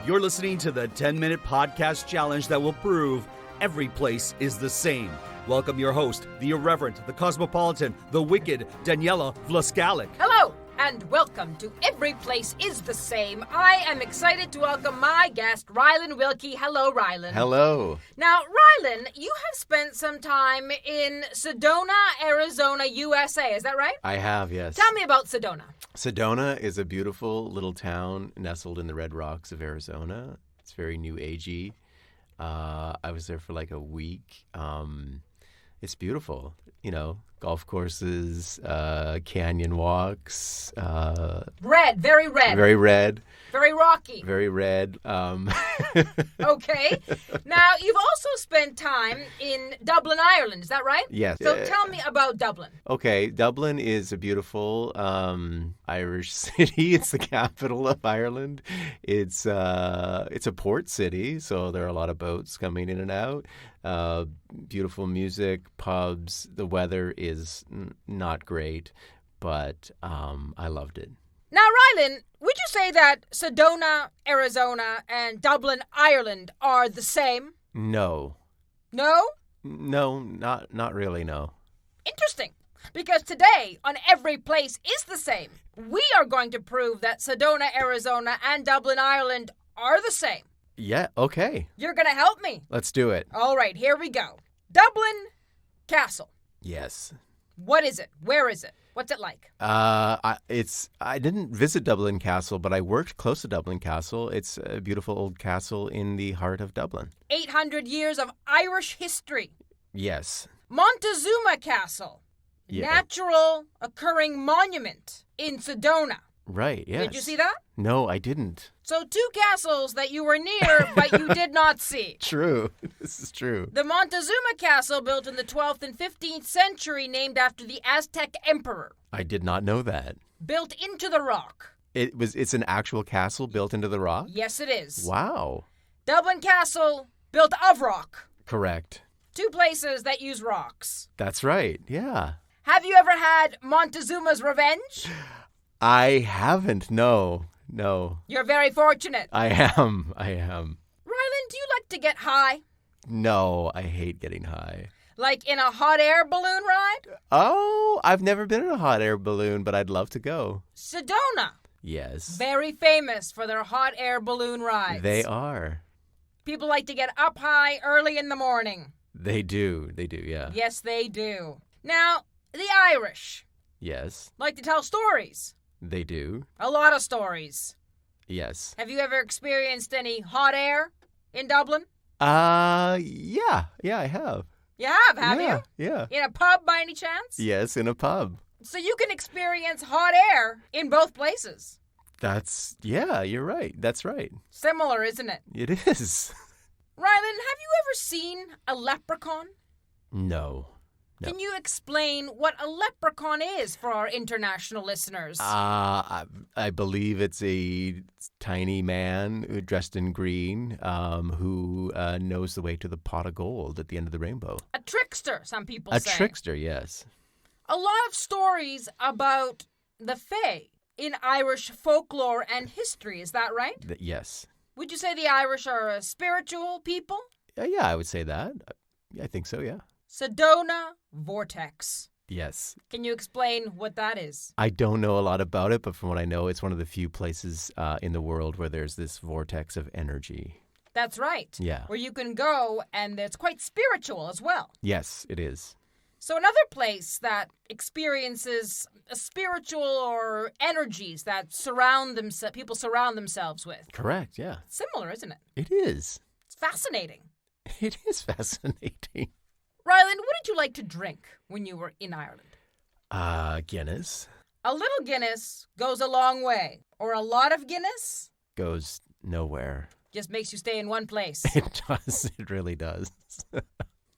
You're listening to the 10-minute podcast challenge that will prove every place is the same. Welcome your host, the irreverent, the cosmopolitan, the wicked, Daniela Vlaskalik. Hello, and welcome to Every Place Is The Same. I am excited to welcome my guest, Rylan Wilkie. Hello, Rylan. Hello. Now, Rylan, you have spent some time in Sedona, Arizona, USA. Is that right? I have, yes. Tell me about Sedona. Sedona is a beautiful little town nestled in the Red Rocks of Arizona. It's very new agey. I was there for like a week. It's beautiful, you know, golf courses, canyon walks. Red, very red. Very red. Very rocky. Very red. Okay. Now, you've also spent time in Dublin, Ireland. Is that right? Yes. So tell me about Dublin. Okay, Dublin is a beautiful Irish city. It's the capital of Ireland. It's a port city, so there are a lot of boats coming in and out. Beautiful music, pubs. The weather is not great, but I loved it. Now, Rylan, would you say that Sedona, Arizona, and Dublin, Ireland are the same? No. No? No, not really, no. Interesting. Because today, on Every Place Is The Same, we are going to prove that Sedona, Arizona, and Dublin, Ireland are the same. Yeah, okay. You're going to help me. Let's do it. All right, here we go. Dublin Castle. Yes. What is it? Where is it? What's it like? I didn't visit Dublin Castle, but I worked close to Dublin Castle. It's a beautiful old castle in the heart of Dublin. 800 years of Irish history. Yes. Montezuma Castle. Yeah. Natural occurring monument in Sedona. Right, yes. Did you see that? No, I didn't. So 2 castles that you were near, but you did not see. True. This is true. The Montezuma Castle, built in the 12th and 15th century, named after the Aztec emperor. I did not know that. Built into the rock. It's an actual castle built into the rock? Yes, it is. Wow. Dublin Castle, built of rock. Correct. 2 places that use rocks. That's right, yeah. Have you ever had Montezuma's revenge? I haven't, no. You're very fortunate. I am. Rylan, do you like to get high? No, I hate getting high. Like in a hot air balloon ride? Oh, I've never been in a hot air balloon, but I'd love to go. Sedona. Yes. Very famous for their hot air balloon rides. They are. People like to get up high early in the morning. They do, yeah. Yes, they do. Now, the Irish Yes, like to tell stories. they do. A lot of stories. Yes. Have you ever experienced any hot air in Dublin? Yeah, I have. You have you? Yeah. In a pub by any chance? Yes, in a pub. So you can experience hot air in both places. You're right. That's right. Similar, isn't it? It is. Rylan, have you ever seen a leprechaun? No. Can you explain what a leprechaun is for our international listeners? I believe it's a tiny man dressed in green who knows the way to the pot of gold at the end of the rainbow. A trickster, some people say. A trickster, yes. A lot of stories about the Fae in Irish folklore and history, is that right? Yes. Would you say the Irish are a spiritual people? Yeah, I would say that. I think so, yeah. Sedona Vortex. Yes. Can you explain what that is? I don't know a lot about it, but from what I know, it's one of the few places in the world where there's this vortex of energy. That's right. Yeah. Where you can go, and it's quite spiritual as well. Yes, it is. So another place that experiences a spiritual or energies that people surround themselves with. Correct, yeah. Similar, isn't it? It is. It's fascinating. It is fascinating. Rylan, what did you like to drink when you were in Ireland? Guinness. A little Guinness goes a long way. Or a lot of Guinness Goes nowhere. just makes you stay in one place. It does. It really does.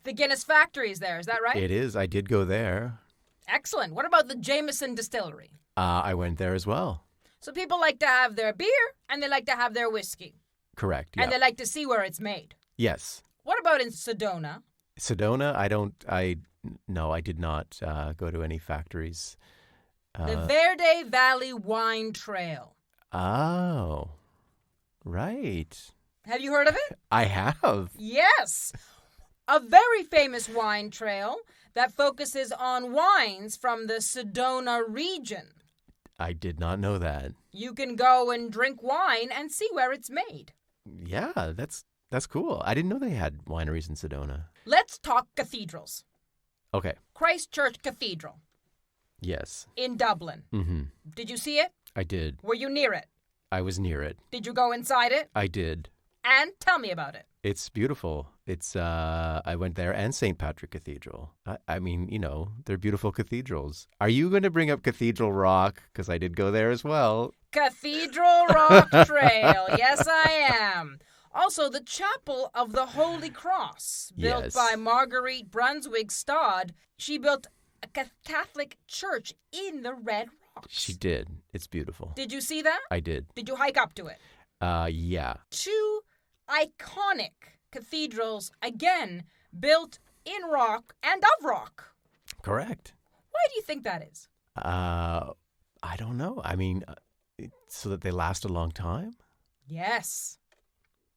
The Guinness factory is there, is that right? It is. I did go there. Excellent. What about the Jameson Distillery? I went there as well. So people like to have their beer and they like to have their whiskey. Correct, yeah. And they like to see where it's made. Yes. What about in Sedona? Sedona, I did not go to any factories. The Verde Valley Wine Trail. Oh. Right. Have you heard of it? I have. Yes. A very famous wine trail that focuses on wines from the Sedona region. I did not know that. You can go and drink wine and see where it's made. Yeah, that's cool. I didn't know they had wineries in Sedona. Let's talk cathedrals. Okay. Christ Church Cathedral Yes. in Dublin. Mm-hmm. Did you see it? I did. Were you near it? I was near it. Did you go inside it? I did. And tell me about it. It's beautiful. It's I went there, and St. Patrick Cathedral. I mean, they're beautiful cathedrals. Are you going to bring up Cathedral Rock? Because I did go there as well. Cathedral Rock Trail. Yes, I am. Also, the Chapel of the Holy Cross, built by Marguerite Brunswick Stodd. She built a Catholic church in the Red Rocks. She did. It's beautiful. Did you see that? I did. Did you hike up to it? Yeah. 2 iconic cathedrals, again, built in rock and of rock. Correct. Why do you think that is? I don't know. I mean, so that they last a long time? Yes.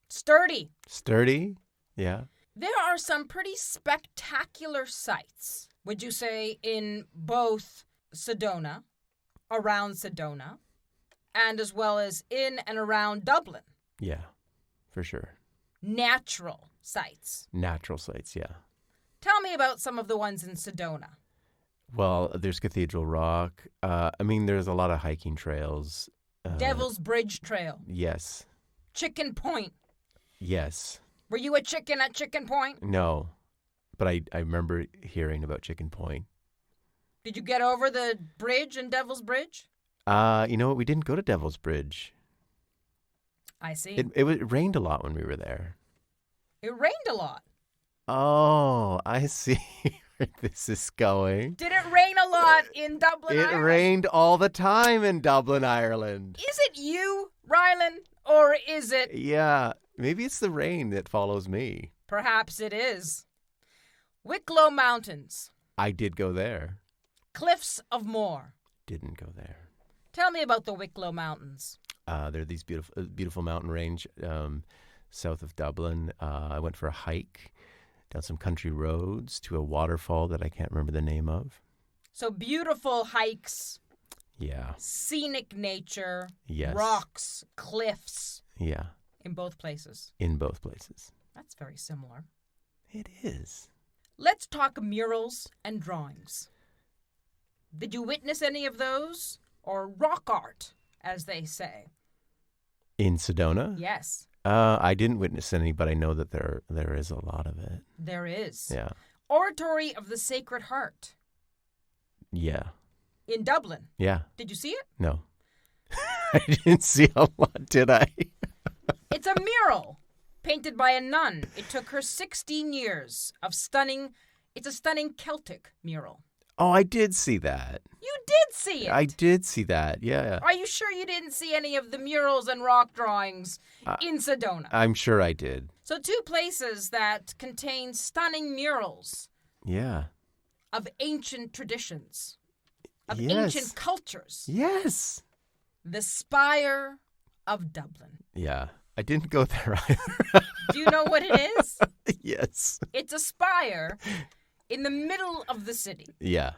Sturdy. Sturdy? Yeah. There are some pretty spectacular sights, would you say, in both Sedona, around Sedona, and as well as in and around Dublin. Yeah, for sure. Natural sights. Natural sites, yeah. Tell me about some of the ones in Sedona. Well, there's Cathedral Rock. There's a lot of hiking trails. Devil's Bridge Trail. Yes. Chicken Point. Yes. Were you a chicken at Chicken Point? No, but I remember hearing about Chicken Point. Did you get over the bridge in Devil's Bridge? You know what? We didn't go to Devil's Bridge. I see. It rained a lot when we were there. It rained a lot. Oh, I see where this is going. Did it rain a lot in Dublin, Ireland? It rained all the time in Dublin, Ireland. Is it you, Rylan, or is it... Yeah, maybe it's the rain that follows me. Perhaps it is. Wicklow Mountains. I did go there. Cliffs of Moher. Didn't go there. Tell me about the Wicklow Mountains. They're these beautiful mountain range south of Dublin. I went for a hike down some country roads to a waterfall that I can't remember the name of. So beautiful hikes. Yeah. Scenic nature. Yes. Rocks, cliffs. Yeah. In both places. In both places. That's very similar. It is. Let's talk murals and drawings. Did you witness any of those? Or rock art, as they say. In Sedona? Yes. I didn't witness any, but I know that there is a lot of it. There is. Yeah. Oratory of the Sacred Heart. Yeah. In Dublin. Yeah. Did you see it? No. I didn't see a lot, did I? It's a mural painted by a nun. It took her 16 years of stunning... It's a stunning Celtic mural. Oh, I did see that. You did see it. I did see that, yeah. Are you sure you didn't see any of the murals and rock drawings in Sedona? I'm sure I did. So 2 places that contain stunning murals. Yeah. Of ancient traditions. Of Yes. ancient cultures. Yes. The Spire of Dublin. Yeah. I didn't go there either. Do you know what it is? Yes. It's a spire in the middle of the city. Yeah.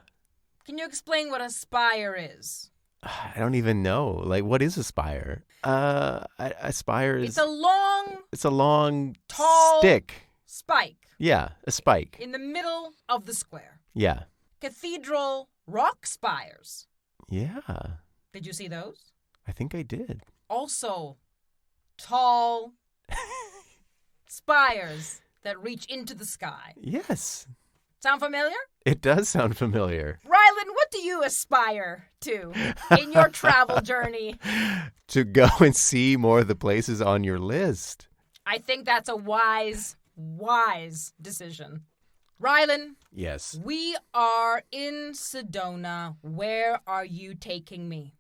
Can you explain what a spire is? I don't even know. Like, what is a spire? A spire is... It's a long, tall stick. Spike. Yeah, a spike. In the middle of the square. Yeah. Cathedral rock spires. Yeah. Did you see those? I think I did. Also, tall spires that reach into the sky. Yes. Sound familiar? It does sound familiar. Rylan, what do you aspire to in your travel journey? To go and see more of the places on your list. I think that's a wise decision. Rylan. Yes. We are in Sedona. Where are you taking me?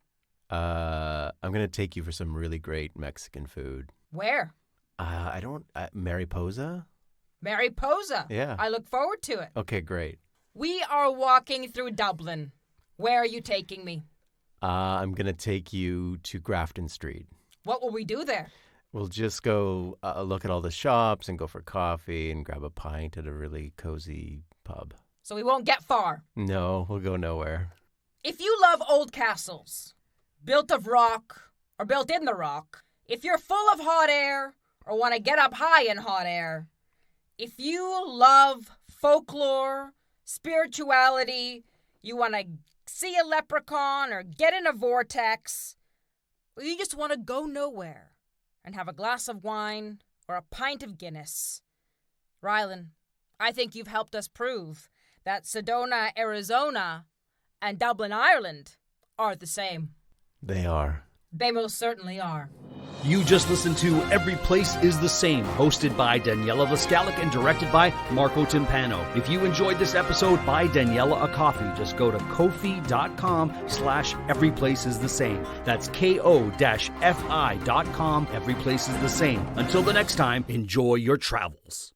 I'm going to take you for some really great Mexican food. Where? Mariposa? Mariposa. Yeah. I look forward to it. Okay, great. We are walking through Dublin. Where are you taking me? I'm going to take you to Grafton Street. What will we do there? We'll just go look at all the shops and go for coffee and grab a pint at a really cozy pub. So we won't get far. No, we'll go nowhere. If you love old castles, built of rock or built in the rock, if you're full of hot air or want to get up high in hot air, if you love folklore, spirituality, you want to see a leprechaun or get in a vortex, or you just want to go nowhere and have a glass of wine or a pint of Guinness, Rylan, I think you've helped us prove that Sedona, Arizona, and Dublin, Ireland are the same. They are. They most certainly are. You just listened to Every Place Is The Same, hosted by Daniela Vlaskalik and directed by Marco Timpano. If you enjoyed this episode, buy Daniela a coffee. Just go to ko-fi.com/everyplaceisthesame. That's ko-fi.com. Every Place Is The Same. Until the next time, enjoy your travels.